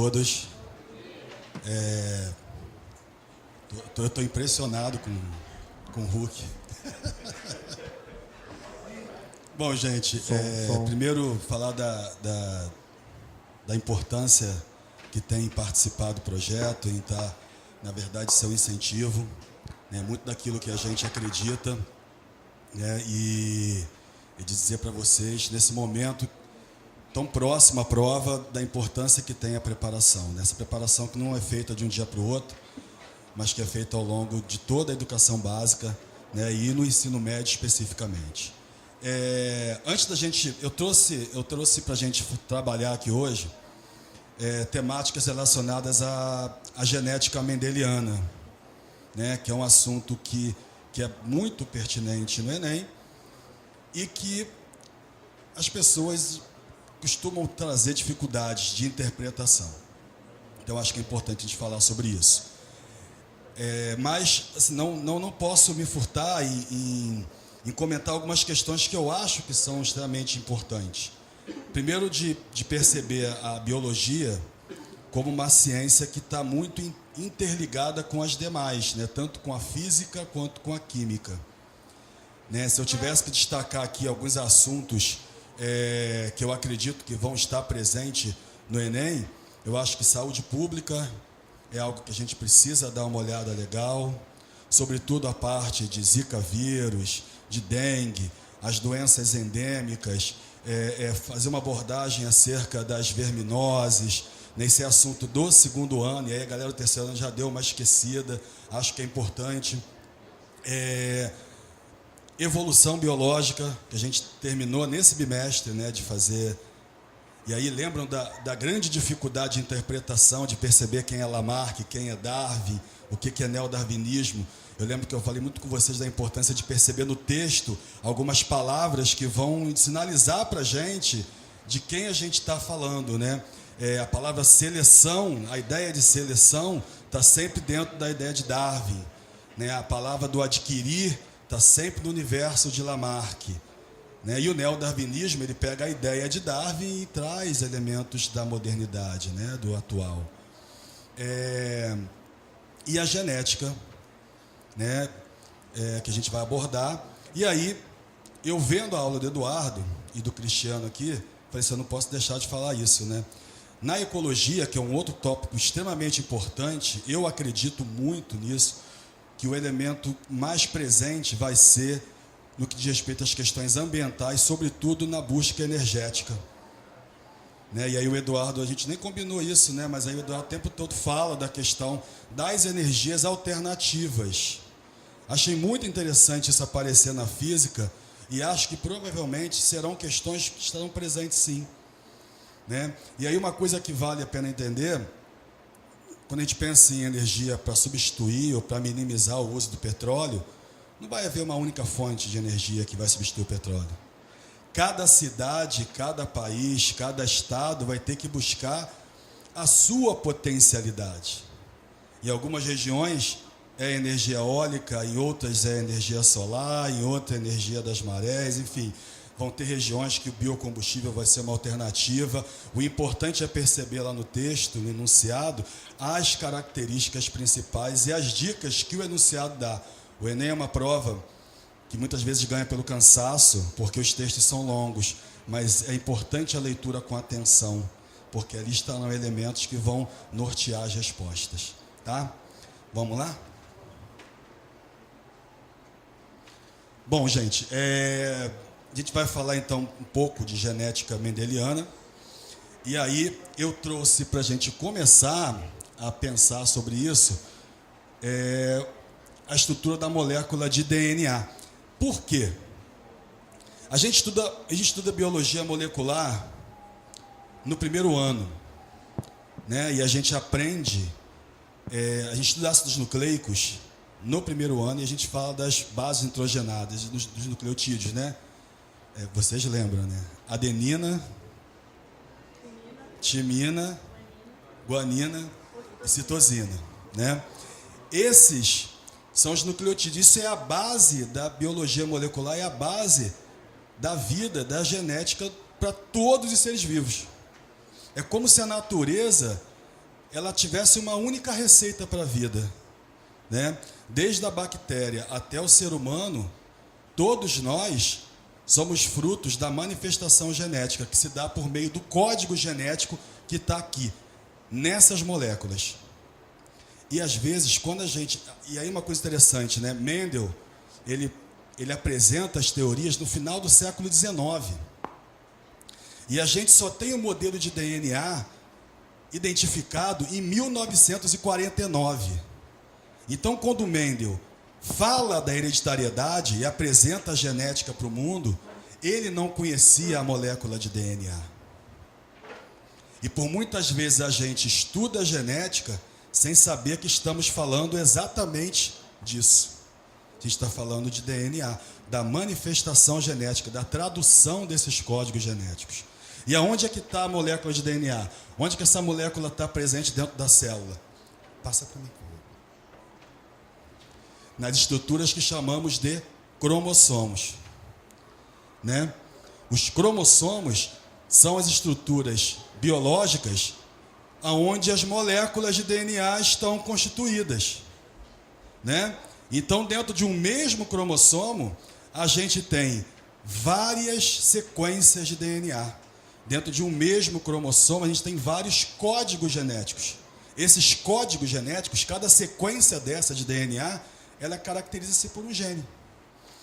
todos. Eu estou impressionado com o Hulk. Bom, gente, primeiro falar da importância que tem participar do projeto, em estar, na verdade, seu incentivo, né, muito daquilo que a gente acredita, né, e de dizer para vocês, nesse momento tão próximo à prova, da importância que tem a preparação. Né? Essa preparação que não é feita de um dia para o outro, mas que é feita ao longo de toda a educação básica, né, e no ensino médio especificamente. Antes da gente, eu trouxe para a gente trabalhar aqui hoje temáticas relacionadas à genética mendeliana, né, que é um assunto que é muito pertinente no Enem e que as pessoas costumam trazer dificuldades de interpretação. Então, acho que é importante a gente falar sobre isso. Mas assim, não posso me furtar em comentar algumas questões que eu acho que são extremamente importantes. Primeiro, de perceber a biologia como uma ciência que está muito interligada com as demais, né? Tanto com a física quanto com a química. Né? Se eu tivesse que destacar aqui alguns assuntos que eu acredito que vão estar presentes no Enem, eu acho que saúde pública é algo que a gente precisa dar uma olhada legal, sobretudo a parte de Zika vírus, de dengue, as doenças endêmicas, fazer uma abordagem acerca das verminoses, nesse assunto do segundo ano, e aí a galera do terceiro ano já deu uma esquecida, acho que é importante. Evolução biológica, que a gente terminou nesse bimestre, né, de fazer. E aí lembram da grande dificuldade de interpretação, de perceber quem é Lamarck, quem é Darwin, o que é neodarwinismo. Eu lembro que eu falei muito com vocês da importância de perceber no texto algumas palavras que vão sinalizar para a gente de quem a gente está falando, né? A palavra seleção, a ideia de seleção está sempre dentro da ideia de Darwin, né? A palavra do adquirir está sempre no universo de Lamarck, né? E o neodarwinismo, ele pega a ideia de Darwin e traz elementos da modernidade, né? Do atual. E a genética, né? Que a gente vai abordar. E aí, eu vendo a aula do Eduardo e do Cristiano aqui, falei assim, eu não posso deixar de falar isso, né? Na ecologia, que é um outro tópico extremamente importante, eu acredito muito nisso, que o elemento mais presente vai ser no que diz respeito às questões ambientais, sobretudo na busca energética. Né? E aí o Eduardo, a gente nem combinou isso, né? Mas aí o Eduardo o tempo todo fala da questão das energias alternativas. Achei muito interessante isso aparecer na física e acho que provavelmente serão questões que estarão presentes sim. Né? E aí uma coisa que vale a pena entender, quando a gente pensa em energia para substituir ou para minimizar o uso do petróleo, não vai haver uma única fonte de energia que vai substituir o petróleo. Cada cidade, cada país, cada estado vai ter que buscar a sua potencialidade. Em algumas regiões é energia eólica, em outras é energia solar, em outra é energia das marés, enfim. Vão ter regiões que o biocombustível vai ser uma alternativa. O importante é perceber lá no texto, no enunciado, as características principais e as dicas que o enunciado dá. O Enem é uma prova que muitas vezes ganha pelo cansaço, porque os textos são longos, mas é importante a leitura com atenção, porque ali estão elementos que vão nortear as respostas. Tá? Vamos lá? Bom, gente, a gente vai falar então um pouco de genética mendeliana, e aí eu trouxe para a gente começar a pensar sobre isso, a estrutura da molécula de DNA. Por quê? A gente estuda biologia molecular no primeiro ano, né? E a gente aprende, a gente estuda ácidos nucleicos no primeiro ano e a gente fala das bases nitrogenadas, dos nucleotídeos, né? Vocês lembram, né? Adenina, timina, guanina e citosina, né? Esses são os nucleotídeos. Isso é a base da biologia molecular, é a base da vida, da genética para todos os seres vivos. É como se a natureza ela tivesse uma única receita para a vida, né? Desde a bactéria até o ser humano, todos nós somos frutos da manifestação genética que se dá por meio do código genético que está aqui, nessas moléculas. E às vezes, quando a gente... E aí uma coisa interessante, né? Mendel, ele apresenta as teorias no final do século XIX. E a gente só tem o modelo de DNA identificado em 1949. Então, quando Mendel fala da hereditariedade e apresenta a genética para o mundo, ele não conhecia a molécula de DNA. E por muitas vezes a gente estuda a genética sem saber que estamos falando exatamente disso. A gente está falando de DNA, da manifestação genética, da tradução desses códigos genéticos. E aonde é que está a molécula de DNA? Onde que essa molécula está presente dentro da célula? Passa para mim. Nas estruturas que chamamos de cromossomos, né? Os cromossomos são as estruturas biológicas onde as moléculas de DNA estão constituídas, né? Então, dentro de um mesmo cromossomo, a gente tem várias sequências de DNA. Dentro de um mesmo cromossomo, a gente tem vários códigos genéticos. Esses códigos genéticos, cada sequência dessa de DNA, ela caracteriza-se por um gene.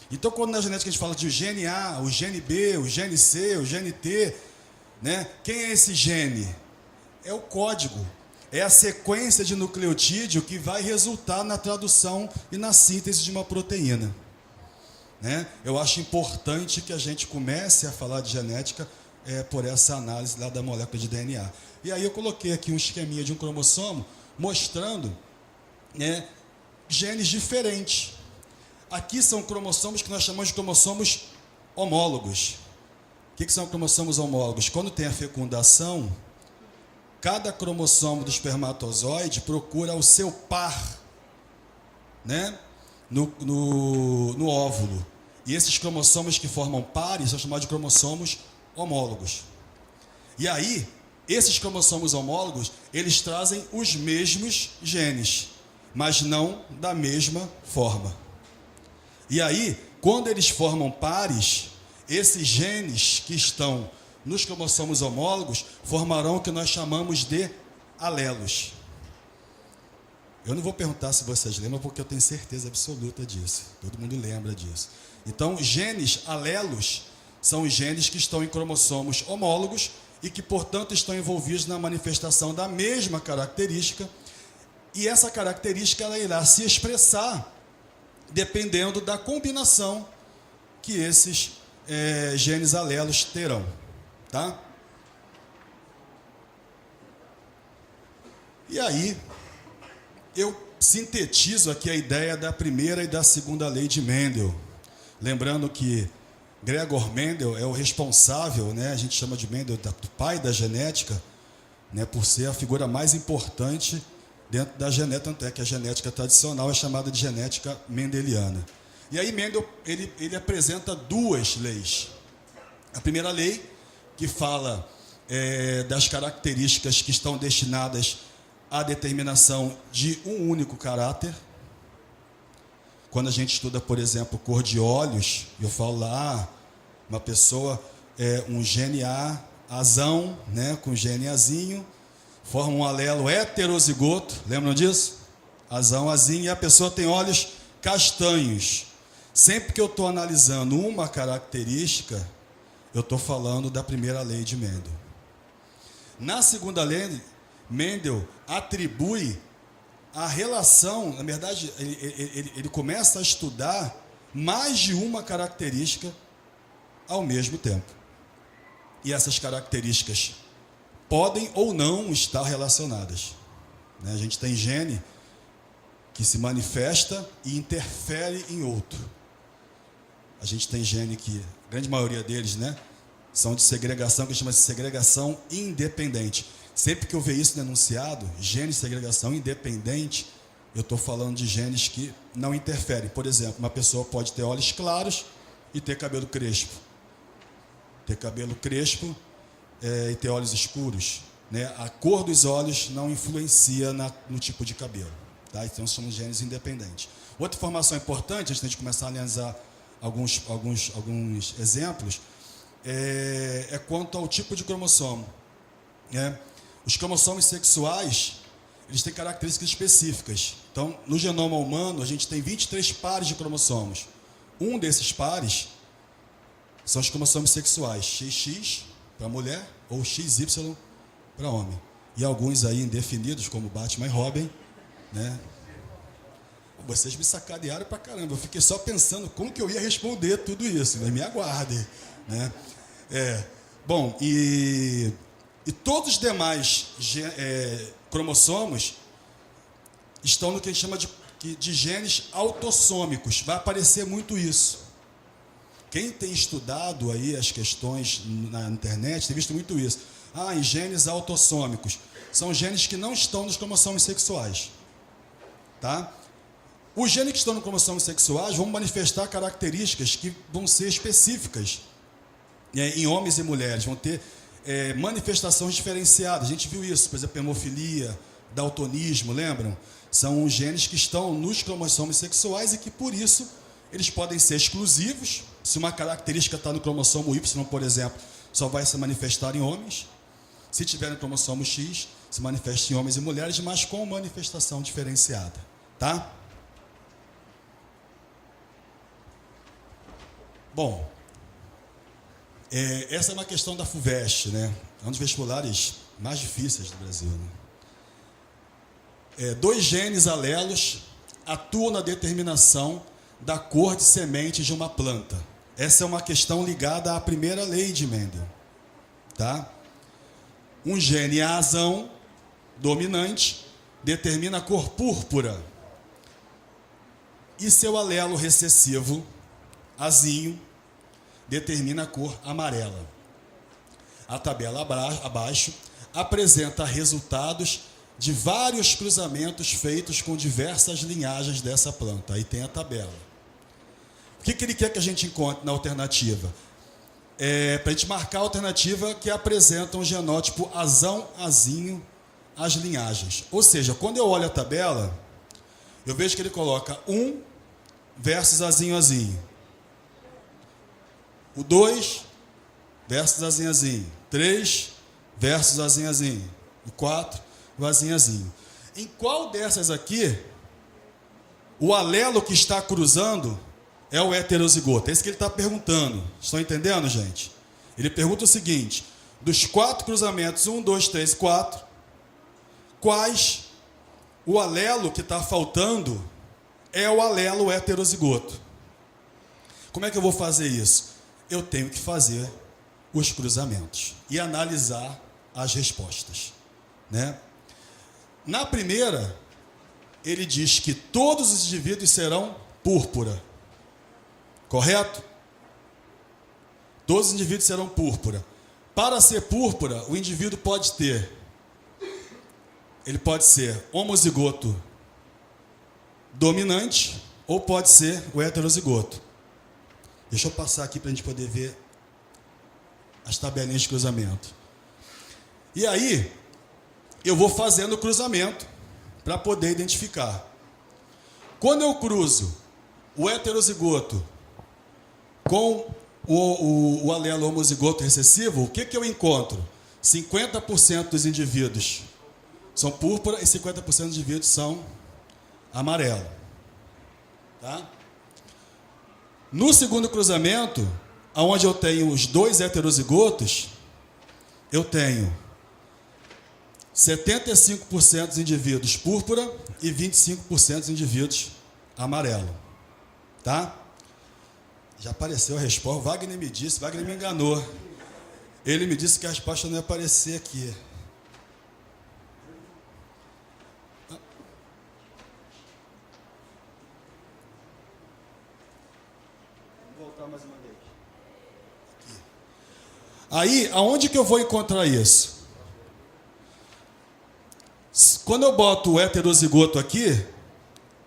Então, quando na genética a gente fala de o gene A, o gene B, o gene C, o gene T, né? Quem é esse gene? É o código, é a sequência de nucleotídeo que vai resultar na tradução e na síntese de uma proteína, né? Eu acho importante que a gente comece a falar de genética por essa análise lá da molécula de DNA. E aí eu coloquei aqui um esqueminha de um cromossomo mostrando, né, genes diferentes. Aqui são cromossomos que nós chamamos de cromossomos homólogos. O que são cromossomos homólogos? Quando tem a fecundação, cada cromossomo do espermatozoide procura o seu par, né, no óvulo. E esses cromossomos que formam pares são chamados de cromossomos homólogos. E aí, esses cromossomos homólogos, eles trazem os mesmos genes, mas não da mesma forma. E aí, quando eles formam pares, esses genes que estão nos cromossomos homólogos formarão o que nós chamamos de alelos. Eu não vou perguntar se vocês lembram, porque eu tenho certeza absoluta disso. Todo mundo lembra disso. Então, genes alelos são os genes que estão em cromossomos homólogos e que, portanto, estão envolvidos na manifestação da mesma característica. E essa característica ela irá se expressar dependendo da combinação que esses genes alelos terão, tá? E aí, eu sintetizo aqui a ideia da primeira e da segunda lei de Mendel. Lembrando que Gregor Mendel é o responsável, né, a gente chama de Mendel do pai da genética, né, por ser a figura mais importante dentro da genética, tanto é que a genética tradicional é chamada de genética mendeliana. E aí Mendel, ele apresenta duas leis. A primeira lei, que fala das características que estão destinadas à determinação de um único caráter. Quando a gente estuda, por exemplo, cor de olhos, eu falo lá, uma pessoa um gene A, azão, né, com gene azinho, forma um alelo heterozigoto, lembram disso? Azão, azinho, e a pessoa tem olhos castanhos. Sempre que eu estou analisando uma característica, eu estou falando da primeira lei de Mendel. Na segunda lei, Mendel atribui a relação, na verdade, ele começa a estudar mais de uma característica ao mesmo tempo. E essas características podem ou não estar relacionadas, né? A gente tem gene que se manifesta e interfere em outro. A gente tem gene que, a grande maioria deles, né, são de segregação, que chama de segregação independente. Sempre que eu ver isso denunciado, gene de segregação independente, eu estou falando de genes que não interferem. Por exemplo, uma pessoa pode ter olhos claros e ter cabelo crespo. Ter cabelo crespo e ter olhos escuros né, a cor dos olhos não influencia no tipo de cabelo. Tá? Então, são genes independentes. Outra informação importante, antes de a gente começar a analisar alguns exemplos, é quanto ao tipo de cromossomo. Né? Os cromossomos sexuais, eles têm características específicas. Então, no genoma humano, a gente tem 23 pares de cromossomos. Um desses pares são os cromossomos sexuais, XX para mulher ou XY para homem. E alguns aí indefinidos, como Batman e Robin, né? Vocês me sacanearam pra caramba. Eu fiquei só pensando como que eu ia responder tudo isso, mas me aguardem, né? Bom, e todos os demais cromossomos estão no que a gente chama de genes autossômicos. Vai aparecer muito isso. Quem tem estudado aí as questões na internet tem visto muito isso. Em genes autossômicos. São genes que não estão nos cromossomos sexuais. Tá? Os genes que estão nos cromossomos sexuais vão manifestar características que vão ser específicas em homens e mulheres. Vão ter manifestações diferenciadas. A gente viu isso, por exemplo, hemofilia, daltonismo, lembram? São genes que estão nos cromossomos sexuais e que, por isso, eles podem ser exclusivos. Se uma característica está no cromossomo Y, por exemplo, só vai se manifestar em homens. Se tiver no cromossomo X, se manifesta em homens e mulheres, mas com manifestação diferenciada. Tá? Bom, essa é uma questão da FUVEST, né? É um dos vestibulares mais difíceis do Brasil, né? 2 genes alelos atuam na determinação da cor de semente de uma planta. Essa é uma questão ligada à primeira lei de Mendel. Tá? Um gene azão dominante determina a cor púrpura. E seu alelo recessivo, azinho, determina a cor amarela. A tabela abaixo apresenta resultados de vários cruzamentos feitos com diversas linhagens dessa planta. Aí tem a tabela. O que ele quer que a gente encontre na alternativa? Para a gente marcar a alternativa que apresenta um genótipo azão, azinho, as linhagens. Ou seja, quando eu olho a tabela, eu vejo que ele coloca 1 versus azinho, azinho. O 2 versus azinho, azinho. 3 versus azinho, azinho. O 4, o azinho, azinho. Em qual dessas aqui, o alelo que está cruzando é o heterozigoto? É isso que ele está perguntando. Estão entendendo, gente? Ele pergunta o seguinte: dos 4 cruzamentos, 1, 2, 3, 4, quais o alelo que está faltando é o alelo heterozigoto? Como é que eu vou fazer isso? Eu tenho que fazer os cruzamentos e analisar as respostas, né? Na primeira, ele diz que todos os indivíduos serão púrpura. Correto? Todos os indivíduos serão púrpura. Para ser púrpura, o indivíduo pode ter, ele pode ser homozigoto dominante ou pode ser o heterozigoto. Deixa eu passar aqui para a gente poder ver as tabelinhas de cruzamento. E aí, eu vou fazendo o cruzamento para poder identificar. Quando eu cruzo o heterozigoto com o alelo homozigoto recessivo, o que eu encontro? 50% dos indivíduos são púrpura e 50% dos indivíduos são amarelo. Tá? No segundo cruzamento, onde eu tenho os 2 heterozigotos, eu tenho 75% dos indivíduos púrpura e 25% dos indivíduos amarelo. Tá? Já apareceu a resposta. O Wagner me disse, Wagner me enganou. Ele me disse que a resposta não ia aparecer aqui. Vou voltar mais uma vez. Aqui. Aí, aonde que eu vou encontrar isso? Quando eu boto o heterozigoto aqui,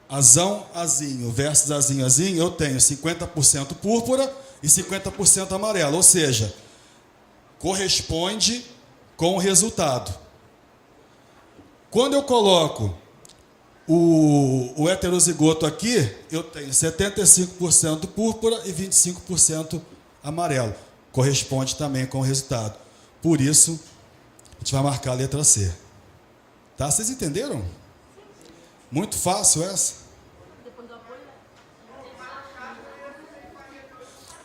azão, azinho versus azinho, azinho, eu tenho 50% púrpura e 50% amarelo. Ou seja, corresponde com o resultado. Quando eu coloco o heterozigoto aqui, eu tenho 75% púrpura e 25% amarelo. Corresponde também com o resultado. Por isso, a gente vai marcar a letra C. Tá? Vocês entenderam? Muito fácil essa?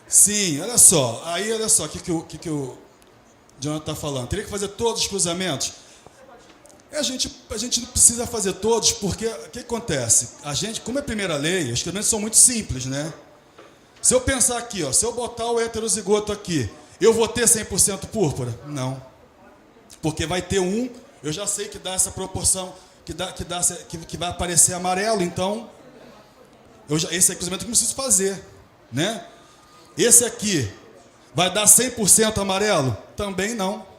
Sim, olha só. Aí, olha só o que o Jonathan está falando. Teria que fazer todos os cruzamentos? A gente não precisa fazer todos, porque o que acontece? A gente, como é a primeira lei, os cruzamentos são muito simples, né? Se eu pensar aqui, ó, se eu botar o heterozigoto aqui, eu vou ter 100% púrpura? Não. Porque vai ter um, eu já sei que dá essa proporção, que vai aparecer amarelo, então, esse é o cruzamento que eu preciso fazer, né? Esse aqui, vai dar 100% amarelo? Também não.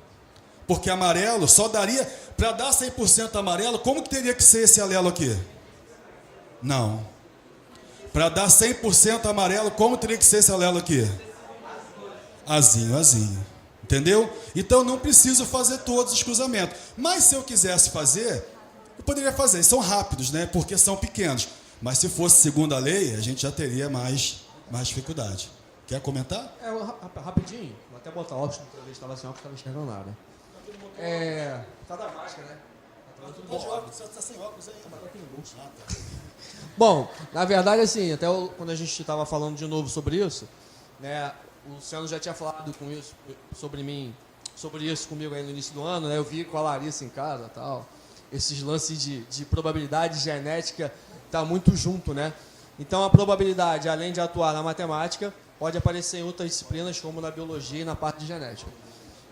Porque amarelo só daria, para dar 100% amarelo, como que teria que ser esse alelo aqui? Não. Para dar 100% amarelo, como teria que ser esse alelo aqui? Azinho, azinho. Entendeu? Então não preciso fazer todos os cruzamentos. Mas se eu quisesse fazer, eu poderia fazer. São rápidos, né? Porque são pequenos. Mas se fosse segundo a lei, a gente já teria mais dificuldade. Quer comentar? Rapidinho. Vou até botar óculos, outra vez estava sem óculos, não estava enxergando nada. Tá da máscara, né? Você está sem óculos aí? Bom, na verdade, assim, até quando a gente estava falando de novo sobre isso, né, o Luciano já tinha falado sobre isso comigo aí no início do ano, né? Eu vi com a Larissa em casa, tal. Esses lances de probabilidade genética tá muito junto, né? Então a probabilidade, além de atuar na matemática, pode aparecer em outras disciplinas, como na biologia e na parte de genética.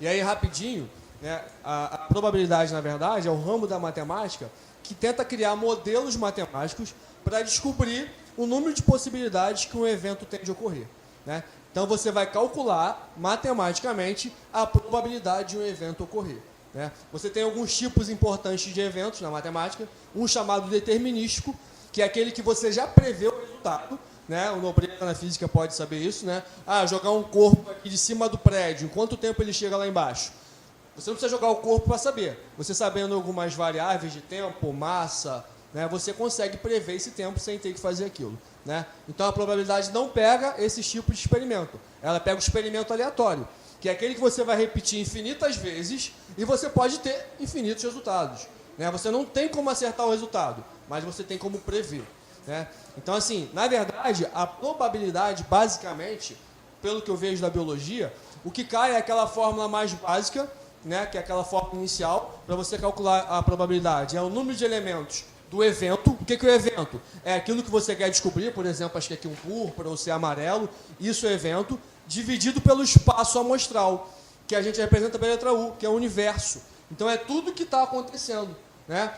E aí, rapidinho, né, a probabilidade, na verdade, é o ramo da matemática que tenta criar modelos matemáticos para descobrir o número de possibilidades que um evento tem de ocorrer, né? Então, você vai calcular matematicamente a probabilidade de um evento ocorrer, né? Você tem alguns tipos importantes de eventos na matemática, um chamado determinístico, que é aquele que você já prevê o resultado, né? O Nobrega na física pode saber isso, né? Jogar um corpo aqui de cima do prédio, em quanto tempo ele chega lá embaixo? Você não precisa jogar o corpo para saber. Você sabendo algumas variáveis de tempo, massa, né, você consegue prever esse tempo sem ter que fazer aquilo, né? Então a probabilidade não pega esses tipos de experimento. Ela pega o experimento aleatório, que é aquele que você vai repetir infinitas vezes e você pode ter infinitos resultados, né? Você não tem como acertar o resultado, mas você tem como prever, né? Então, assim, na verdade, a probabilidade, basicamente, pelo que eu vejo da biologia, o que cai é aquela fórmula mais básica, né, que é aquela fórmula inicial, para você calcular a probabilidade. É o número de elementos do evento. O que é o evento? É aquilo que você quer descobrir, por exemplo, acho que aqui um púrpura ou se é amarelo, isso é evento, dividido pelo espaço amostral, que a gente representa pela letra U, que é o universo. Então é tudo que está acontecendo, né?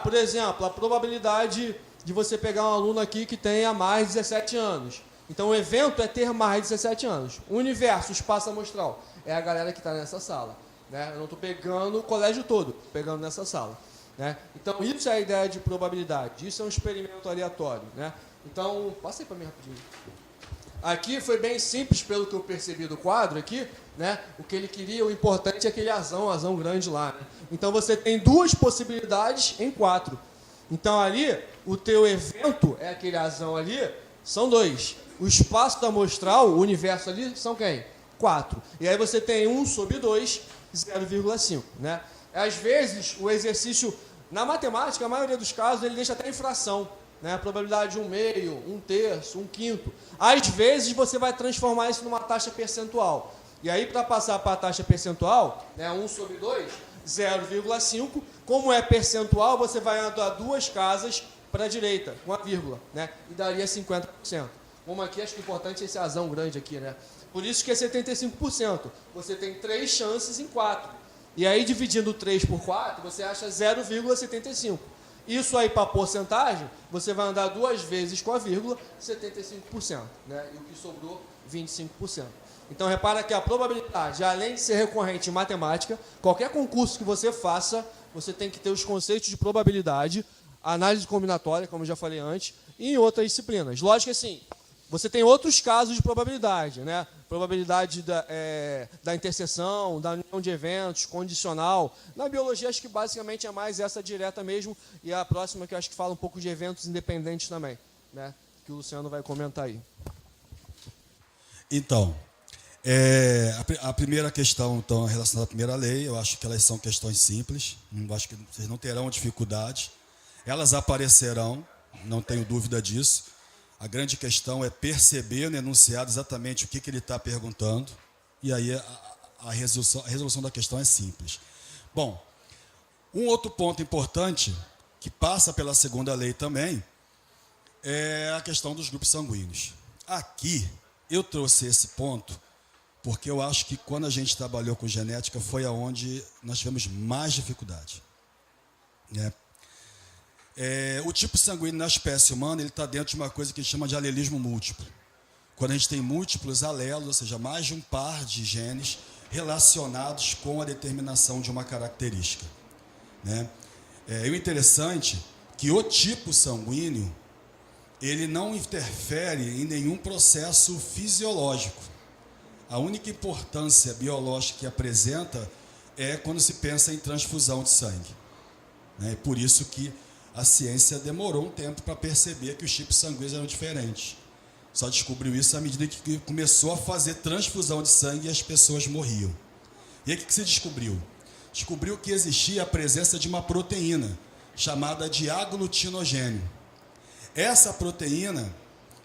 Por exemplo, a probabilidade de você pegar um aluno aqui que tenha mais de 17 anos. Então o evento é ter mais de 17 anos. O universo, o espaço amostral, é a galera que está nessa sala, né? Eu não estou pegando o colégio todo, estou pegando nessa sala, né? Então isso é a ideia de probabilidade, isso é um experimento aleatório, né? Então, passa aí para mim rapidinho. Aqui foi bem simples, pelo que eu percebi do quadro aqui, né? O que ele queria, o importante é aquele azão grande lá, né? Então você tem duas possibilidades em 4. Então ali, o teu evento é aquele azão ali, são 2. O espaço amostral, o universo ali, são quem? 4. E aí você tem 1 sobre 2, 0,5, né? Às vezes, o exercício, na matemática, a maioria dos casos, ele deixa até em fração, né? A probabilidade de 1/2, 1/3, 1/5. Às vezes, você vai transformar isso numa taxa percentual. E aí, para passar para a taxa percentual, né, 1 sobre 2, 0,5. Como é percentual, você vai andar 2 casas para a direita, com a vírgula, né? E daria 50%. Como aqui, acho que o importante é esse azão grande aqui, né? Por isso que é 75%. Você tem 3 chances em 4. E aí, dividindo 3 por 4, você acha 0,75. Isso aí, para porcentagem, você vai andar 2 vezes com a vírgula, 75%. Né? E o que sobrou, 25%. Então, repara que a probabilidade, além de ser recorrente em matemática, qualquer concurso que você faça, você tem que ter os conceitos de probabilidade, análise combinatória, como eu já falei antes, e em outras disciplinas. Lógico que, assim, você tem outros casos de probabilidade, né? probabilidade da interseção, da união de eventos, condicional. Na biologia, acho que basicamente é mais essa direta mesmo, e a próxima que eu acho que fala um pouco de eventos independentes também, né? Que o Luciano vai comentar aí. Então, a primeira questão então, relacionada à primeira lei, eu acho que elas são questões simples, eu acho que vocês não terão dificuldade. Elas aparecerão, não tenho dúvida disso. A grande questão é perceber no enunciado exatamente o que ele está perguntando, e aí a resolução da questão é simples. Bom, um outro ponto importante, que passa pela segunda lei também, é a questão dos grupos sanguíneos. Aqui, eu trouxe esse ponto, porque eu acho que quando a gente trabalhou com genética, foi aonde nós tivemos mais dificuldade, né? O tipo sanguíneo na espécie humana ele está dentro de uma coisa que a gente chama de alelismo múltiplo. Quando a gente tem múltiplos alelos, ou seja, mais de um par de genes relacionados com a determinação de uma característica, né? O interessante é que o tipo sanguíneo ele não interfere em nenhum processo fisiológico. A única importância biológica que apresenta é quando se pensa em transfusão de sangue, né? Por isso que a ciência demorou um tempo para perceber que os tipos sanguíneos eram diferentes. Só descobriu isso à medida que começou a fazer transfusão de sangue e as pessoas morriam. E aí o que se descobriu? Descobriu que existia a presença de uma proteína chamada de aglutinogênio. Essa proteína,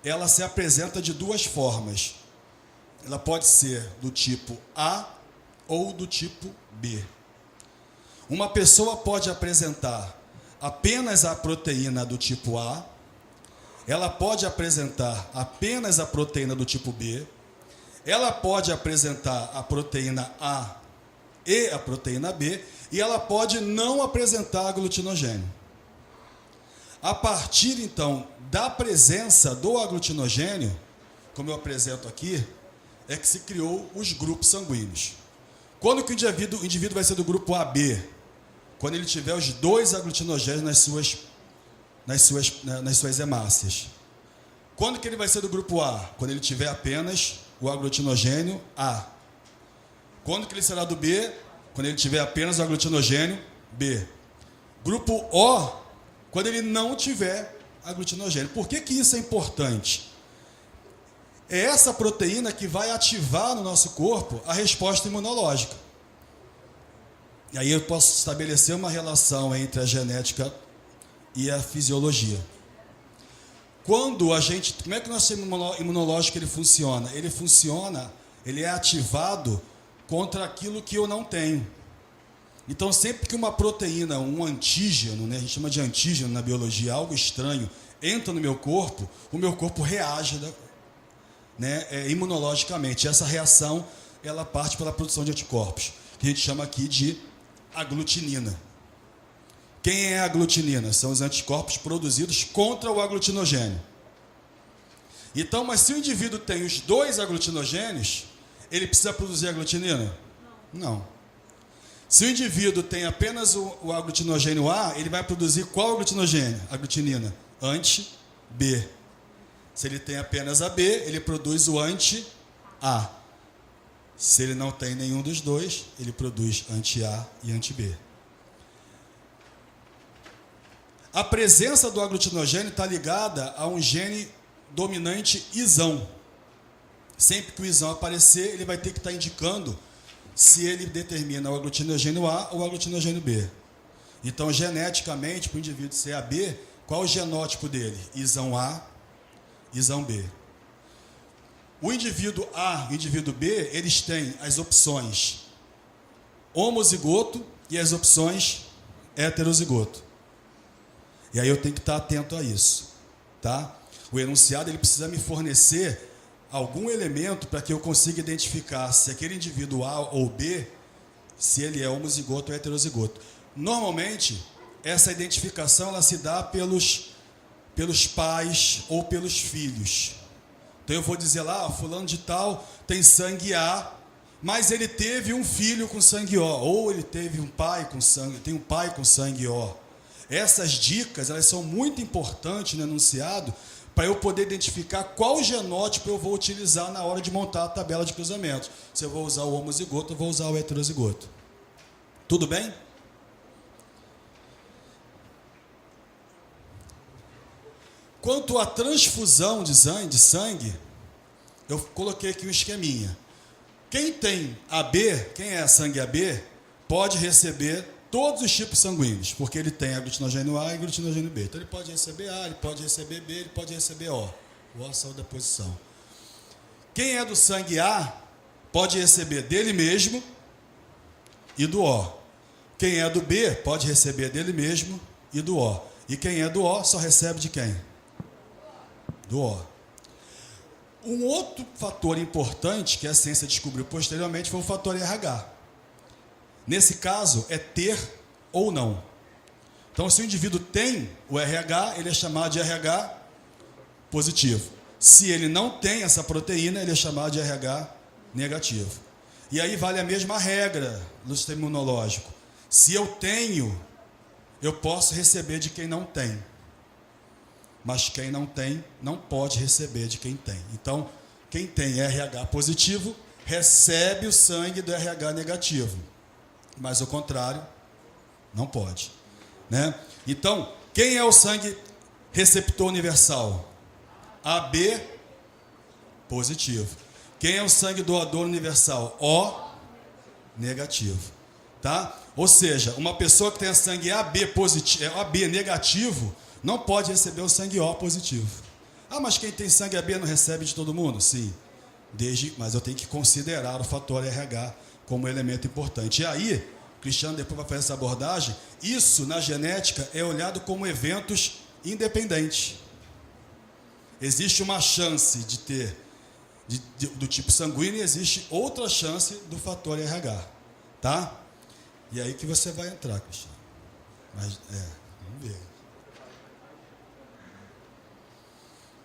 ela se apresenta de duas formas. Ela pode ser do tipo A ou do tipo B. Uma pessoa pode apresentar apenas a proteína do tipo A, ela pode apresentar apenas a proteína do tipo B, ela pode apresentar a proteína A e a proteína B, e ela pode não apresentar aglutinogênio. A partir, então, da presença do aglutinogênio, como eu apresento aqui, é que se criou os grupos sanguíneos. Quando que o indivíduo vai ser do grupo AB? Quando ele tiver os dois aglutinogênios nas suas hemácias. Quando que ele vai ser do grupo A? Quando ele tiver apenas o aglutinogênio A. Quando que ele será do B? Quando ele tiver apenas o aglutinogênio B. Grupo O, quando ele não tiver aglutinogênio. Por que isso é importante? É essa proteína que vai ativar no nosso corpo a resposta imunológica. E aí eu posso estabelecer uma relação entre a genética e a fisiologia. Como é que o nosso imunológico ele funciona? Ele é ativado contra aquilo que eu não tenho. Então, sempre que uma proteína, um antígeno, né, a gente chama de antígeno na biologia, algo estranho, entra no meu corpo, o meu corpo reage, né, imunologicamente. Essa reação, ela parte pela produção de anticorpos, que a gente chama aqui de aglutinina. Quem é a aglutinina? São os anticorpos produzidos contra o aglutinogênio. Então, mas se o indivíduo tem os dois aglutinogênios, ele precisa produzir aglutinina? Não. Se o indivíduo tem apenas o aglutinogênio A, ele vai produzir qual aglutinogênio? Aglutinina. Anti-B. Se ele tem apenas a B, ele produz o anti-A. Se ele não tem nenhum dos dois, ele produz anti-A e anti-B. A presença do aglutinogênio está ligada a um gene dominante isão. Sempre que o isão aparecer, ele vai ter que estar indicando se ele determina o aglutinogênio A ou o aglutinogênio B. Então, geneticamente, para o indivíduo ser AB, qual o genótipo dele? Isão A, isão B. O indivíduo A e o indivíduo B, eles têm as opções homozigoto e as opções heterozigoto. E aí eu tenho que estar atento a isso, tá? O enunciado ele precisa me fornecer algum elemento para que eu consiga identificar se aquele indivíduo A ou B, se ele é homozigoto ou heterozigoto. Normalmente, essa identificação ela se dá pelos pais ou pelos filhos. Então eu vou dizer lá, fulano de tal tem sangue A, mas ele teve um filho com sangue O, ou ele teve um pai com sangue O. Essas dicas, elas são muito importantes no enunciado para eu poder identificar qual genótipo eu vou utilizar na hora de montar a tabela de cruzamento. Se eu vou usar o homozigoto ou vou usar o heterozigoto. Tudo bem? Quanto à transfusão de sangue, eu coloquei aqui um esqueminha. Quem tem AB, quem é sangue AB, pode receber todos os tipos sanguíneos, porque ele tem aglutinogênio A e aglutinogênio B. Então ele pode receber A, ele pode receber B, ele pode receber O. O O saiu da posição. Quem é do sangue A, pode receber dele mesmo e do O. Quem é do B, pode receber dele mesmo e do O. E quem é do O, só recebe de quem? Do O. Um outro fator importante que a ciência descobriu posteriormente foi o fator RH. Nesse caso, é ter ou não. Então, se o indivíduo tem o RH, ele é chamado de RH positivo. Se ele não tem essa proteína, ele é chamado de RH negativo. E aí vale a mesma regra do sistema imunológico. Se eu tenho, eu posso receber de quem não tem. Mas quem não tem, não pode receber de quem tem. Então, quem tem RH positivo, recebe o sangue do RH negativo. Mas o contrário, não pode. Né? Então, quem é o sangue receptor universal? AB positivo. Quem é o sangue doador universal? O negativo. Tá? Ou seja, uma pessoa que tem sangue AB positivo, AB negativo, não pode receber o sangue O positivo. Ah, mas quem tem sangue AB não recebe de todo mundo? Sim. Mas eu tenho que considerar o fator RH como elemento importante. E aí, o Cristiano depois vai fazer essa abordagem, isso na genética é olhado como eventos independentes. Existe uma chance de ter do tipo sanguíneo e existe outra chance do fator RH. Tá? E aí que você vai entrar, Cristiano. Mas, vamos ver.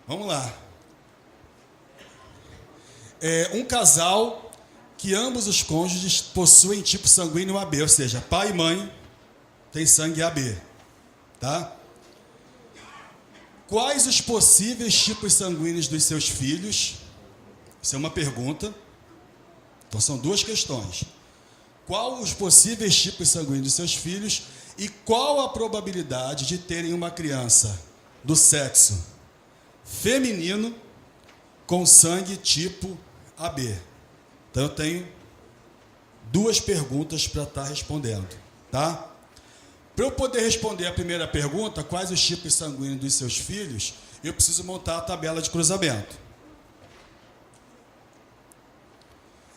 Vamos lá. Um casal que ambos os cônjuges possuem tipo sanguíneo AB, ou seja, pai e mãe têm sangue AB. Tá? Quais os possíveis tipos sanguíneos dos seus filhos? Isso é uma pergunta. Então são duas questões. Qual os possíveis tipos sanguíneos dos seus filhos e qual a probabilidade de terem uma criança do sexo feminino com sangue tipo AB? Então eu tenho duas perguntas para estar respondendo, tá? Para eu poder responder a primeira pergunta, quais os tipos sanguíneos dos seus filhos, eu preciso montar a tabela de cruzamento.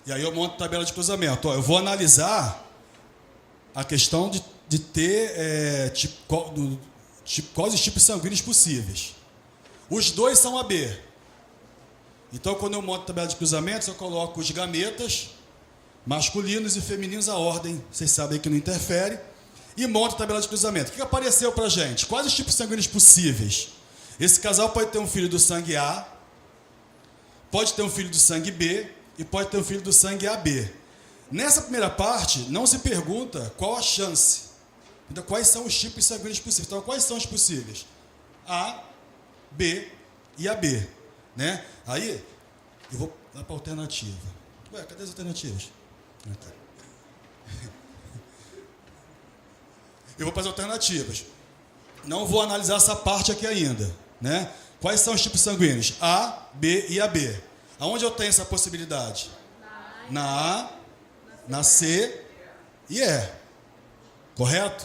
E aí eu monto a tabela de cruzamento. Eu vou analisar a questão de ter quais os tipos sanguíneos possíveis. Os dois são AB. Então, quando eu monto a tabela de cruzamentos, eu coloco os gametas, masculinos e femininos, a ordem, vocês sabem que não interfere, e monto a tabela de cruzamento. O que apareceu para a gente? Quais os tipos sanguíneos possíveis? Esse casal pode ter um filho do sangue A, pode ter um filho do sangue B, e pode ter um filho do sangue AB. Nessa primeira parte, não se pergunta qual a chance. Então, quais são os tipos sanguíneos possíveis? Então, quais são os possíveis? A, B e AB. Né? Aí, eu vou lá para a alternativa. Ué, cadê as alternativas? Aqui. Eu vou para as alternativas. Não vou analisar essa parte aqui ainda. Né? Quais são os tipos sanguíneos? A, B e AB. Aonde eu tenho essa possibilidade? Na A, na C e E. Correto?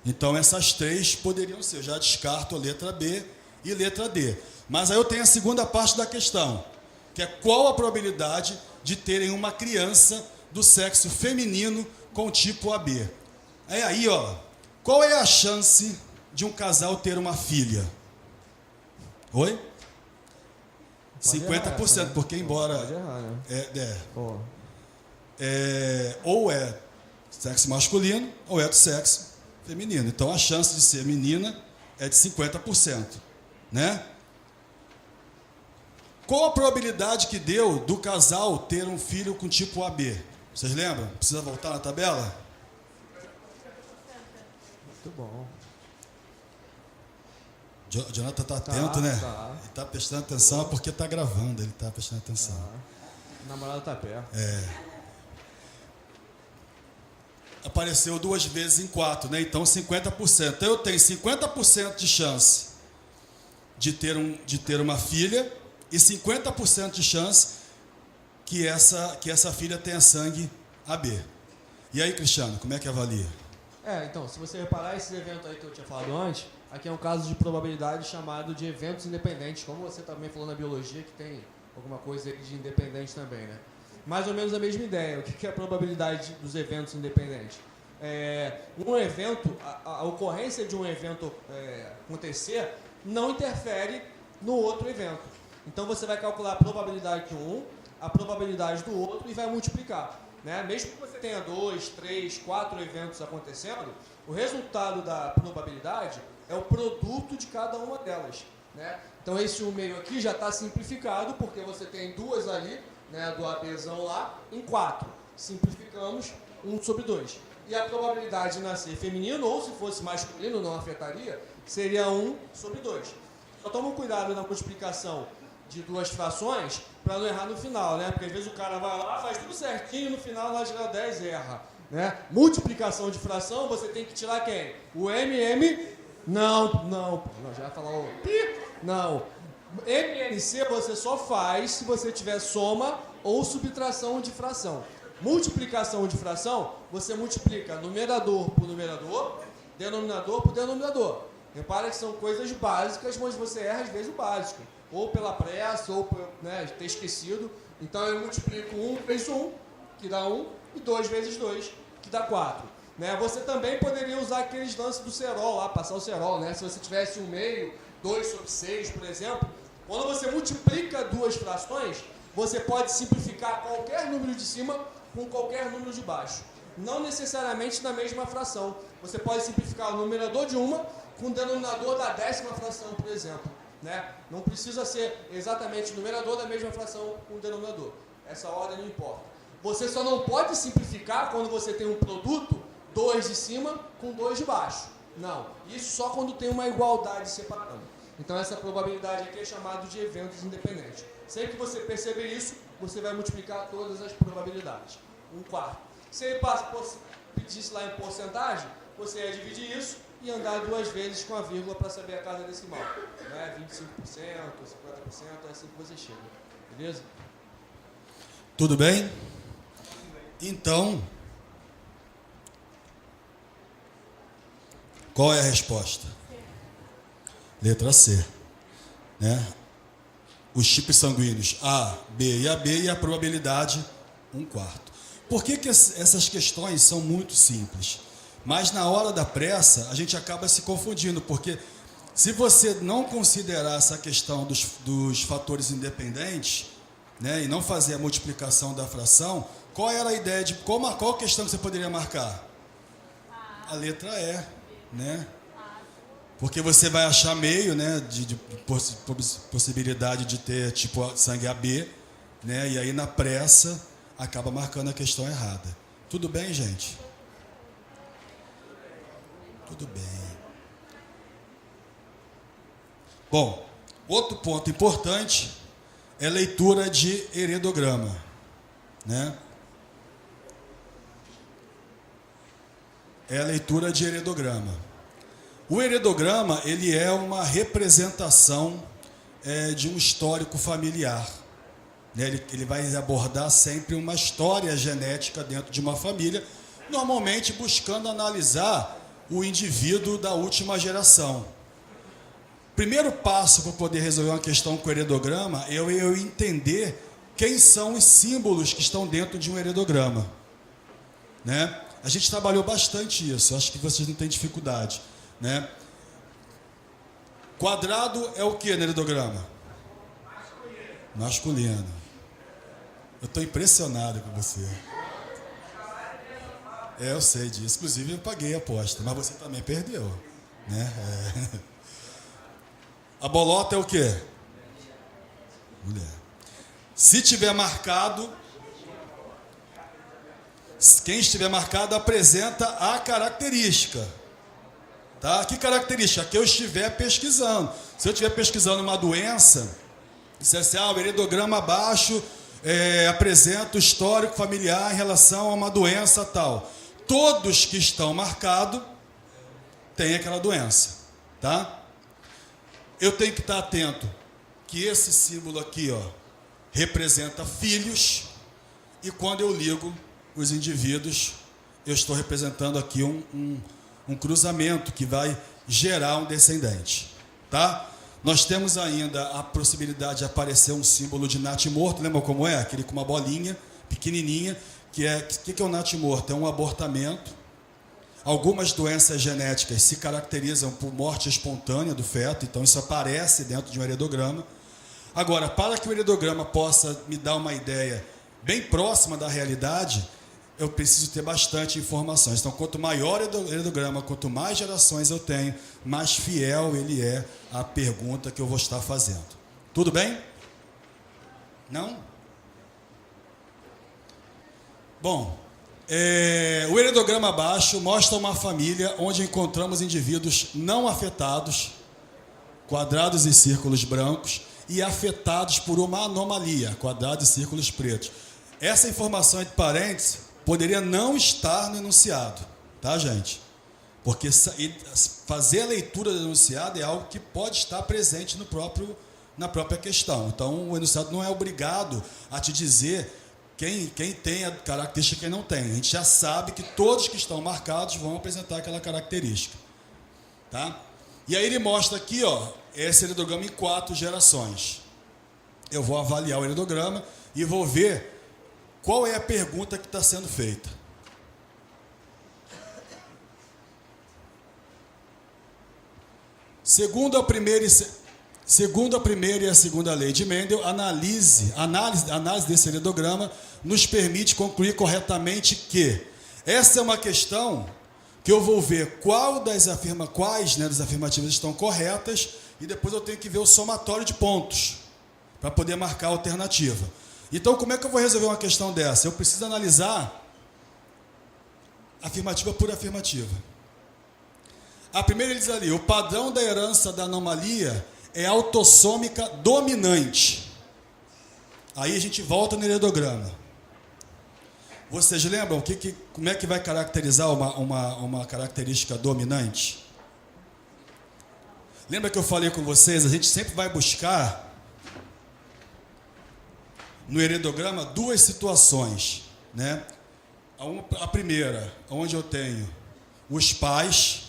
Então, essas três poderiam ser. Eu já descarto a letra B e letra D. Mas aí eu tenho a segunda parte da questão, que é qual a probabilidade de terem uma criança do sexo feminino com tipo AB. É aí, ó. Qual é a chance de um casal ter uma filha? Oi? 50%, essa, né? Porque embora pode errar, né? Ou é sexo masculino ou é do sexo feminino. Então a chance de ser menina é de 50%, né? Qual a probabilidade que deu do casal ter um filho com tipo AB? Vocês lembram? Precisa voltar na tabela? Muito bom. Jonathan está atento, né? Tá. Ele está prestando atenção porque está gravando, ele está prestando atenção. O namorado está perto. Apareceu 2 vezes em 4, né? Então 50%. Então eu tenho 50% de chance de ter uma filha e 50% de chance que essa filha tenha sangue AB. E aí, Cristiano, como é que avalia? Então, se você reparar, esses eventos aí que eu tinha falado antes, aqui é um caso de probabilidade chamado de eventos independentes, como você também falou na biologia, que tem alguma coisa de independente também, né? Mais ou menos a mesma ideia. O que é a probabilidade dos eventos independentes? Um evento, a ocorrência de um evento acontecer não interfere no outro evento. Então você vai calcular a probabilidade de um, a probabilidade do outro e vai multiplicar. Né? Mesmo que você tenha 2, 3, 4 eventos acontecendo, o resultado da probabilidade é o produto de cada uma delas. Né? Então esse 1 meio aqui já está simplificado, porque você tem 2 ali, né, do ABzão lá, em 4. Simplificamos 1 sobre 2. E a probabilidade de nascer feminino, ou se fosse masculino, não afetaria, seria 1 sobre 2. Só toma cuidado na multiplicação de 2 frações para não errar no final, né? Porque às vezes o cara vai lá, faz tudo certinho e no final lá geral 10 erra. Né? Multiplicação de fração, você tem que tirar quem? O Não, já vai falar o pi. Não. MNC você só faz se você tiver soma ou subtração de fração. Multiplicação de fração, você multiplica numerador por numerador, denominador por denominador. Repara que são coisas básicas, mas você erra às vezes o básico. Ou pela pressa, ou por ter esquecido. Então eu multiplico 1 vezes 1, que dá 1, e 2 vezes 2, que dá 4. Né? Você também poderia usar aqueles lances do cerol lá, passar o cerol. Né? Se você tivesse 1 meio, 2 sobre 6, por exemplo, quando você multiplica 2 frações, você pode simplificar qualquer número de cima com qualquer número de baixo. Não necessariamente na mesma fração. Você pode simplificar o numerador de uma com o denominador da 10ª fração, por exemplo. Né? Não precisa ser exatamente o numerador da mesma fração com o denominador. Essa ordem não importa. Você só não pode simplificar quando você tem um produto, 2 de cima com 2 de baixo. Não. Isso só quando tem uma igualdade separando. Então essa probabilidade aqui é chamada de eventos independentes. Sempre que você perceber isso, você vai multiplicar todas as probabilidades. 1/4. Se ele pedisse lá em porcentagem, você ia dividir isso e andar 2 vezes com a vírgula para saber a casa decimal. Né? 25%, 50%, é assim que você chega. Beleza? Tudo bem? Então, qual é a resposta? Letra C. Né? Os tipos sanguíneos A, B e AB e a probabilidade 1/4. Por que essas questões são muito simples? Mas na hora da pressa, a gente acaba se confundindo, porque se você não considerar essa questão dos fatores independentes, né, e não fazer a multiplicação da fração, qual era a ideia de qual questão que você poderia marcar? A letra E, né? Porque você vai achar meio, né, de possibilidade de ter tipo sangue AB, né? E aí na pressa acaba marcando a questão errada. Tudo bem, gente? Tudo bem. Bom, outro ponto importante é leitura de heredograma, né? É a leitura de heredograma. O heredograma, ele é uma representação de um histórico familiar. Né? Ele vai abordar sempre uma história genética dentro de uma família, normalmente buscando analisar o indivíduo da última geração. Primeiro passo para poder resolver uma questão com o heredograma é eu entender quem são os símbolos que estão dentro de um heredograma. Né? A gente trabalhou bastante isso, acho que vocês não têm dificuldade. Né? Quadrado é o que no heredograma? Masculino. Eu estou impressionado com você. Eu sei disso. Inclusive eu paguei a aposta, mas você também perdeu. Né? A bolota é o que? Mulher. Se tiver marcado, quem estiver marcado apresenta a característica. Tá? Que característica? Que eu estiver pesquisando. Se eu estiver pesquisando uma doença, se assim, o heredograma baixo apresenta o histórico familiar em relação a uma doença tal. Todos que estão marcados têm aquela doença. Tá? Eu tenho que estar atento que esse símbolo aqui, ó, representa filhos, e quando eu ligo os indivíduos, eu estou representando aqui um cruzamento que vai gerar um descendente. Tá? Nós temos ainda a possibilidade de aparecer um símbolo de natimorto, lembra como é? Aquele com uma bolinha pequenininha, que é o natimorto? É um abortamento. Algumas doenças genéticas se caracterizam por morte espontânea do feto, então isso aparece dentro de um heredograma. Agora, para que o heredograma possa me dar uma ideia bem próxima da realidade, eu preciso ter bastante informações. Então, quanto maior o heredograma, quanto mais gerações eu tenho, mais fiel ele é à pergunta que eu vou estar fazendo. Tudo bem? Não? Bom, o heredograma abaixo mostra uma família onde encontramos indivíduos não afetados, quadrados e círculos brancos, e afetados por uma anomalia, quadrados e círculos pretos. Essa informação entre parênteses poderia não estar no enunciado, tá, gente? Porque fazer a leitura do enunciado é algo que pode estar presente na própria questão. Então, o enunciado não é obrigado a te dizer quem tem a característica e quem não tem. A gente já sabe que todos que estão marcados vão apresentar aquela característica. Tá? E aí ele mostra aqui, ó, esse heredograma em 4 gerações. Eu vou avaliar o heredograma e vou ver qual é a pergunta que está sendo feita. Segundo a primeira e a segunda lei de Mendel, análise desse heredograma nos permite concluir corretamente que essa é uma questão que eu vou ver quais das afirmativas estão corretas, e depois eu tenho que ver o somatório de pontos para poder marcar a alternativa. Então, como é que eu vou resolver uma questão dessa? Eu preciso analisar afirmativa por afirmativa. A primeira, ele diz ali, o padrão da herança da anomalia é autossômica dominante. Aí a gente volta no heredograma. Vocês lembram como é que vai caracterizar uma característica dominante? Lembra que eu falei com vocês, a gente sempre vai buscar no heredograma 2 situações, né? A primeira, onde eu tenho os pais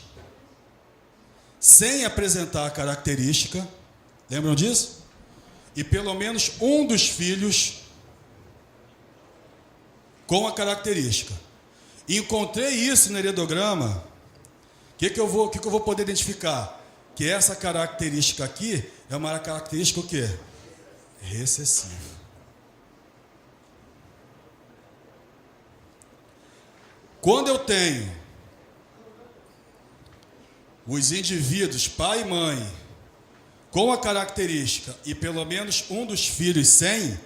sem apresentar a característica, lembram disso? E pelo menos um dos filhos com a característica. Encontrei isso no heredograma. O que eu vou poder identificar? Que essa característica aqui é uma característica o quê? Recessiva. Quando eu tenho os indivíduos, pai e mãe, com a característica e pelo menos um dos filhos sem,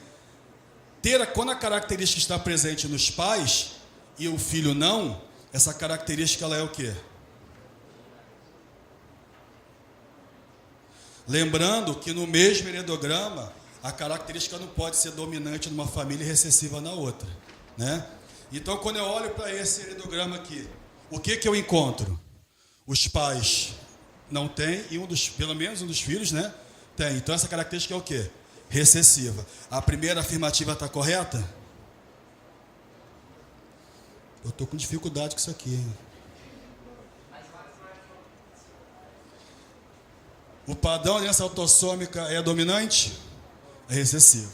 quando a característica está presente nos pais e o filho não, essa característica ela é o quê? Lembrando que no mesmo heredograma, a característica não pode ser dominante numa família e recessiva na outra, né? Então, quando eu olho para esse heredograma aqui, o que eu encontro? Os pais não têm e pelo menos um dos filhos, né, tem. Então, essa característica é o quê? Recessiva. A primeira afirmativa está correta? Eu estou com dificuldade com isso aqui, hein? O padrão de herança autossômica é dominante? É recessivo.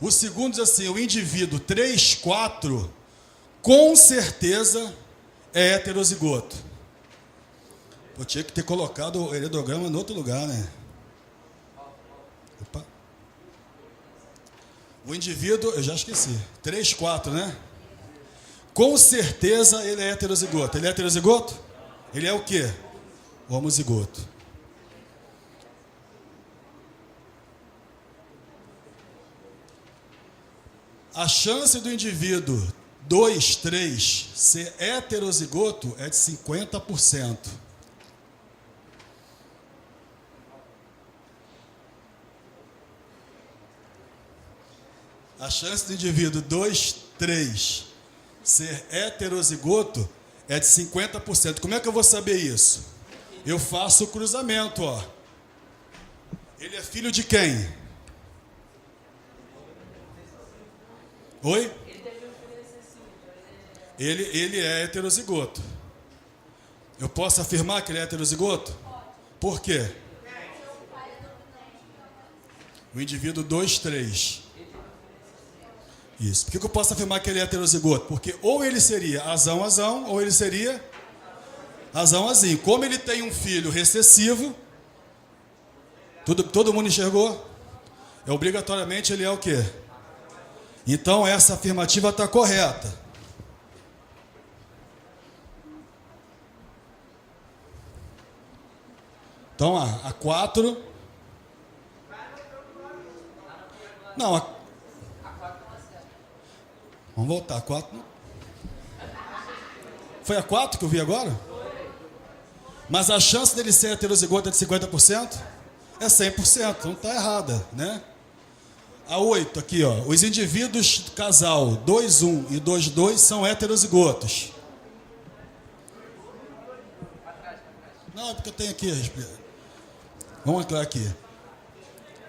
O segundo diz assim, o indivíduo 3, 4, com certeza é heterozigoto. Eu tinha que ter colocado o heredograma em outro lugar, né? Opa. O indivíduo, eu já esqueci, 3, 4, né? Com certeza ele é heterozigoto. Ele é heterozigoto? Ele é o quê? Homozigoto. A chance do indivíduo 2, 3 ser heterozigoto é de 50%. A chance do indivíduo 2, 3 ser heterozigoto é de 50%. Como é que eu vou saber isso? Eu faço o cruzamento, ó. Ele é filho de quem? Oi? Ele é heterozigoto. Eu posso afirmar que ele é heterozigoto? Por quê? O indivíduo 2, 3. Isso. Por que eu posso afirmar que ele é heterozigoto? Porque ou ele seria azão, ou ele seria azão. Como ele tem um filho recessivo, todo mundo enxergou? Obrigatoriamente ele é o quê? Então essa afirmativa está correta. Então a 4. Não, vamos voltar. A 4. Foi a 4 que eu vi agora? Mas a chance dele ser heterozigoto é de 50%? É 100%, não está errada, né? A 8 aqui, ó. Os indivíduos do casal 2,1 e 2,2 são heterozigotos. Não, é porque eu tenho aqui. Vamos entrar aqui.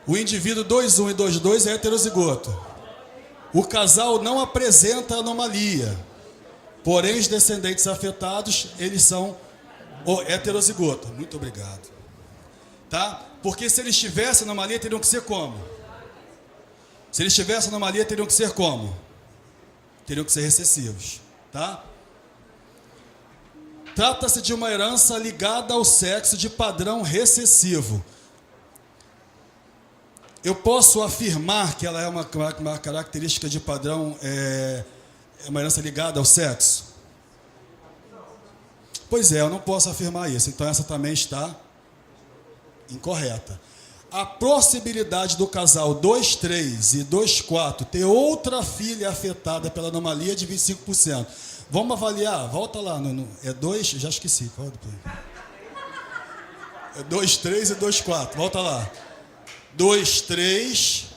O indivíduo 2,1 e 2,2 é heterozigoto. O casal não apresenta anomalia. Porém, os descendentes afetados, eles são heterozigotos. Muito obrigado. Tá? Porque se eles tivessem anomalia, teriam que ser como? Se eles tivessem anomalia, teriam que ser como? Teriam que ser recessivos. Tá? Trata-se de uma herança ligada ao sexo de padrão recessivo. Eu posso afirmar que ela é uma característica de padrão, uma herança ligada ao sexo? Pois é, eu não posso afirmar isso. Então essa também está incorreta. A possibilidade do casal 2,3 e 2,4 ter outra filha afetada pela anomalia é de 25%. Vamos avaliar, volta lá. É 2, já esqueci. É 2,3 e 2,4. Volta lá. 2,3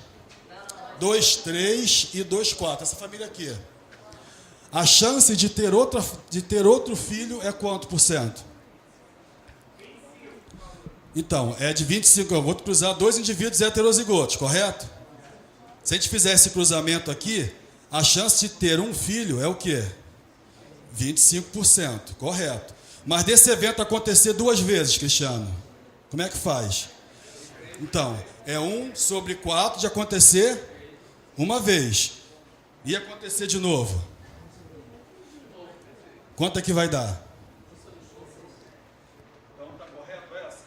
e 2,4. Essa família aqui. A chance de ter outro filho é quanto por cento? Então, é de 25. Eu vou cruzar dois indivíduos heterozigotos, correto? Se a gente fizer esse cruzamento aqui, a chance de ter um filho é o quê? 25%, correto. Mas desse evento acontecer 2 vezes, Cristiano, como é que faz? Então, é 1/4 de acontecer uma vez. E acontecer de novo? Quanto é que vai dar? Então, está correto essa?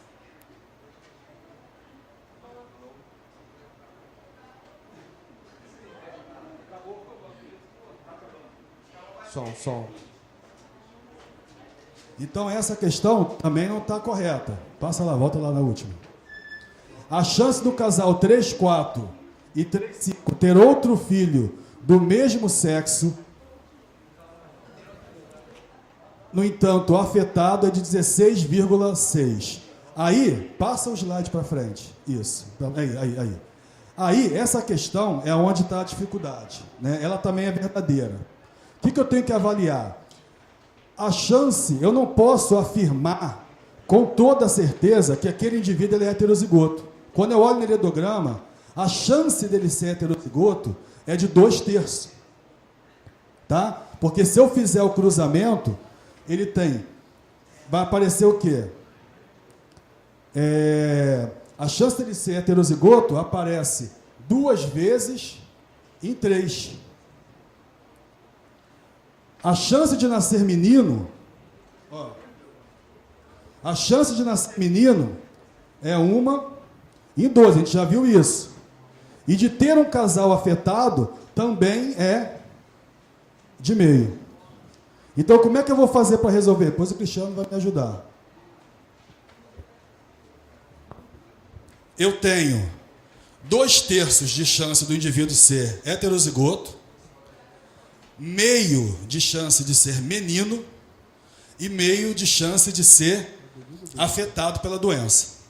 Som. Então, essa questão também não está correta. Passa lá, volta lá na última. A chance do casal 3,4 e 3,5 ter outro filho do mesmo sexo, no entanto, afetado, é de 16,6. Aí, passa o slide para frente. Isso. Aí. Aí, essa questão é onde está a dificuldade, né? Ela também é verdadeira. O que eu tenho que avaliar? A chance, eu não posso afirmar com toda certeza que aquele indivíduo ele é heterozigoto. Quando eu olho no heredograma, a chance dele ser heterozigoto é de 2/3. Tá? Porque se eu fizer o cruzamento, ele tem, vai aparecer o quê? A chance dele ser heterozigoto aparece 2 vezes em 3. A chance de nascer menino, a chance de nascer menino é 1 em 12, a gente já viu isso. E de ter um casal afetado também é de meio. Então, como é que eu vou fazer para resolver? Pois o Cristiano vai me ajudar. Eu tenho 2/3 de chance do indivíduo ser heterozigoto, meio de chance de ser menino e meio de chance de ser afetado pela doença.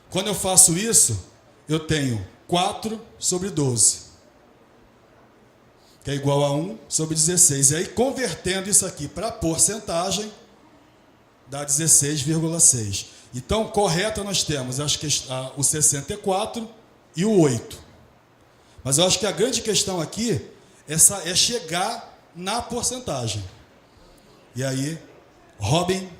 Quando eu faço isso, eu tenho 4/12. que é igual a 1 sobre 16. E aí, convertendo isso aqui para porcentagem, dá 16,6. Então, correto, nós temos o 64 e o 8. Mas eu acho que a grande questão aqui é chegar na porcentagem. E aí, Robin,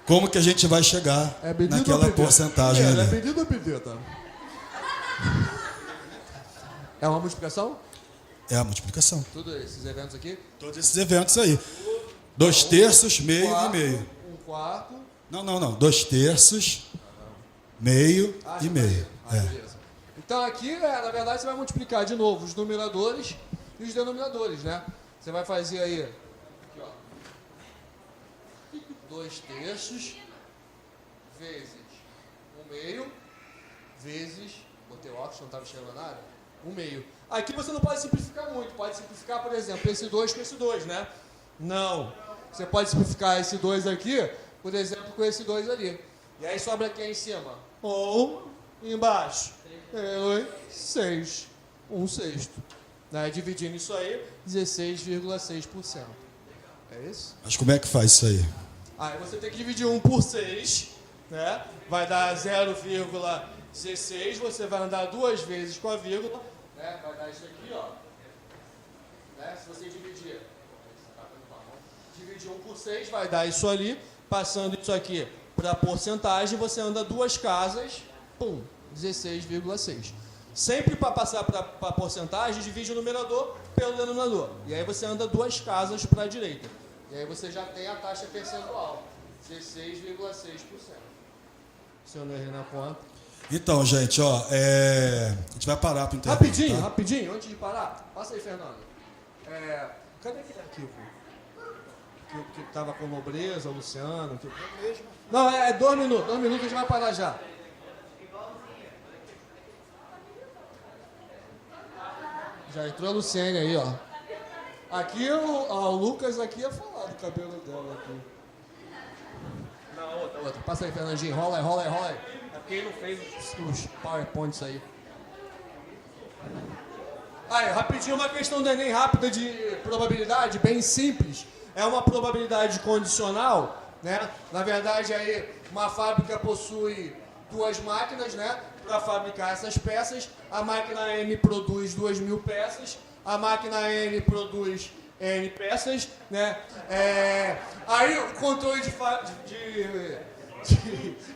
como que a gente vai chegar naquela porcentagem ali? É pedido ou pedida? É uma multiplicação? É a multiplicação. Todos esses eventos aqui? Todos esses eventos aí. 2 terços, meio e meio. 1/4. Não. 2 terços, meio e meio. Beleza. Então aqui, na verdade, você vai multiplicar de novo os numeradores e os denominadores, né? Você vai fazer aí, aqui, ó, 2 terços vezes 1/2 vezes, botei o óculos, não estava enxergando nada, 1/2. Aqui você não pode simplificar muito, pode simplificar, por exemplo, esse 2 com esse 2, né? Não. Você pode simplificar esse 2 aqui, por exemplo, com esse 2 ali. E aí sobra aqui em cima? 1, embaixo, 6, 1/6. Né? Dividindo isso aí, 16,6%. É isso? Mas como é que faz isso aí? Aí você tem que dividir 1 por 6, né? Vai dar 0,16, você vai andar 2 vezes com a vírgula, né? Vai dar isso aqui, ó. Né? Se você dividir 1 por 6, vai dar isso ali. Passando isso aqui para porcentagem, você anda 2 casas, 16,6. Sempre para passar para porcentagem, divide o numerador pelo denominador. E aí você anda 2 casas para a direita. E aí você já tem a taxa percentual, 16,6%. Se eu não errei na conta. Então, gente, ó, a gente vai parar para o intervalo. Rapidinho, antes de parar. Passa aí, Fernando. Cadê aquele arquivo? Que estava com Nobreza, Luciano. Não, 2 minutos. 2 minutos a gente vai parar já. Já entrou a Luciane aí, ó. Aqui o Lucas aqui ia falar do cabelo dela aqui. Não, outra. Passa aí, Fernandinho. Rola aí. É porque ele não fez os PowerPoints aí. Aí, rapidinho, uma questão do Enem rápida de probabilidade, bem simples. É uma probabilidade condicional, né? Na verdade, aí, uma fábrica possui 2 máquinas, né? Para fabricar essas peças. A máquina M produz 2.000 peças. A máquina N produz N peças, né? Aí o controle de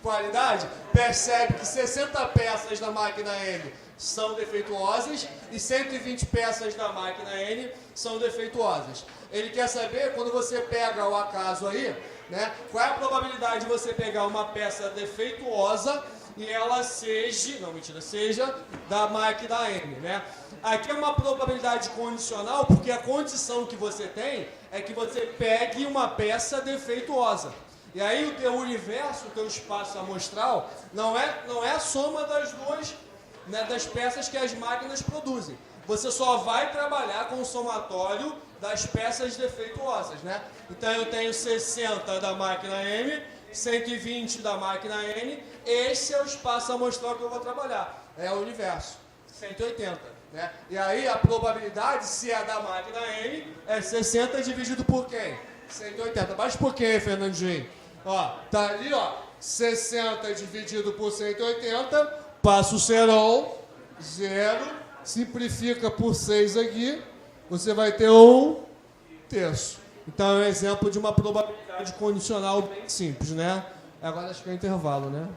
qualidade percebe que 60 peças da máquina M são defeituosas e 120 peças da máquina N são defeituosas. Ele quer saber, quando você pega o acaso aí, né? Qual é a probabilidade de você pegar uma peça defeituosa e ela seja da máquina M, né? Aqui é uma probabilidade condicional, porque a condição que você tem é que você pegue uma peça defeituosa. E aí o teu universo, o teu espaço amostral, não é a soma das duas, né, das peças que as máquinas produzem. Você só vai trabalhar com o somatório das peças defeituosas, né? Então eu tenho 60 da máquina M, 120 da máquina N, esse é o espaço amostral que eu vou trabalhar, é o universo, 180, né? E aí a probabilidade, se é da máquina N, é 60 dividido por quem? 180, mas por quê, Fernandinho? Ó, tá ali, ó, 60 dividido por 180, passa o cerol, 0, simplifica por 6 aqui, você vai ter 1/3. Então é um exemplo de uma probabilidade condicional bem simples, né? Agora acho que é intervalo, né?